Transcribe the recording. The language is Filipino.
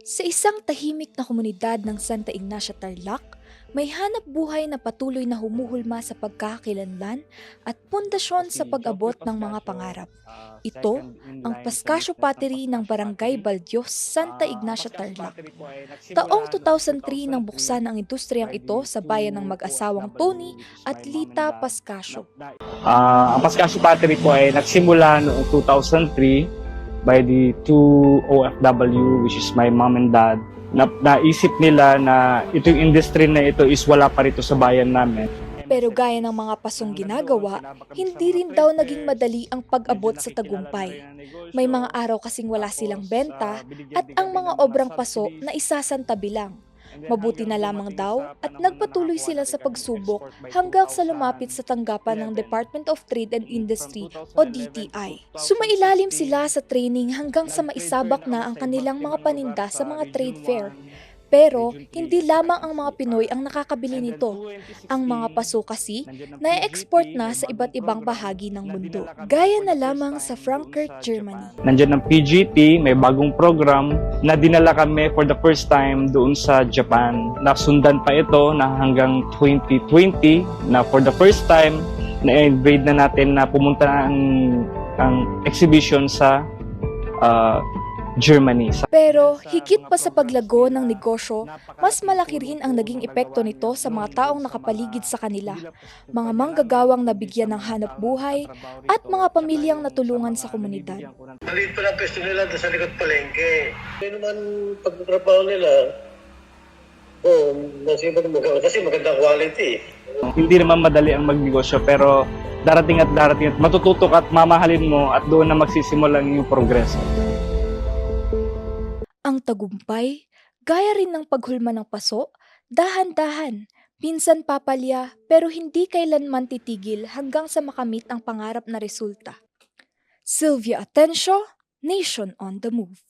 Sa isang tahimik na komunidad ng Santa Ignacia, Tarlac, may hanap buhay na patuloy na humuhulma sa pagkakakilanlan at pundasyon sa pag-abot ng mga pangarap. Ito ang Pascasio Pottery ng Barangay Baldios, Santa Ignacia, Tarlac. Taong 2003 nang buksan ang industriyang ito sa bayan ng mag-asawang Tony at Lita Pascasio. Ang Pascasio Pottery po ay nagsimula noong 2003 by the two OFW, which is my mom and dad. Naisip nila na itong industry na ito is wala pa rito sa bayan namin. Pero gaya ng mga pasong ginagawa, hindi rin daw naging madali ang pag-abot sa tagumpay. May mga araw kasing wala silang benta at ang mga obrang paso na isasantabi lang. Mabuti na lamang daw at nagpatuloy sila sa pagsubok hanggang sa lumapit sa tanggapan ng Department of Trade and Industry o DTI. Sumailalim sila sa training hanggang sa maisabak na ang kanilang mga paninda sa mga trade fair. Pero hindi lamang ang mga Pinoy ang nakakabili nito. Ang mga paso kasi na-export na sa iba't ibang bahagi ng mundo. Gaya na lamang sa Frankfurt, Germany. Nandiyan ang PGT, may bagong program na dinala kami for the first time doon sa Japan. Nasundan pa ito na hanggang 2020 na for the first time na-invade na natin na pumunta ang exhibition sa Germany. Pero higit pa sa paglago ng negosyo, mas malaki rin ang naging epekto nito sa mga taong nakapaligid sa kanila, mga manggagawang nabigyan ng hanap buhay at mga pamilyang natulungan sa komunidad. Maliit pa lang pwesto nila sa likod palengke. Kaya naman pagtatrabaho nila, nasipag kasi magandang quality. Hindi naman madali ang magnegosyo pero darating at matututo ka at mamahalin mo at doon na magsisimula ang iyong progreso. Ang tagumpay, gaya rin ng paghulma ng paso, dahan-dahan, minsan papalya pero hindi kailanman titigil hanggang sa makamit ang pangarap na resulta. Sylvia Atencio, Nation on the Move.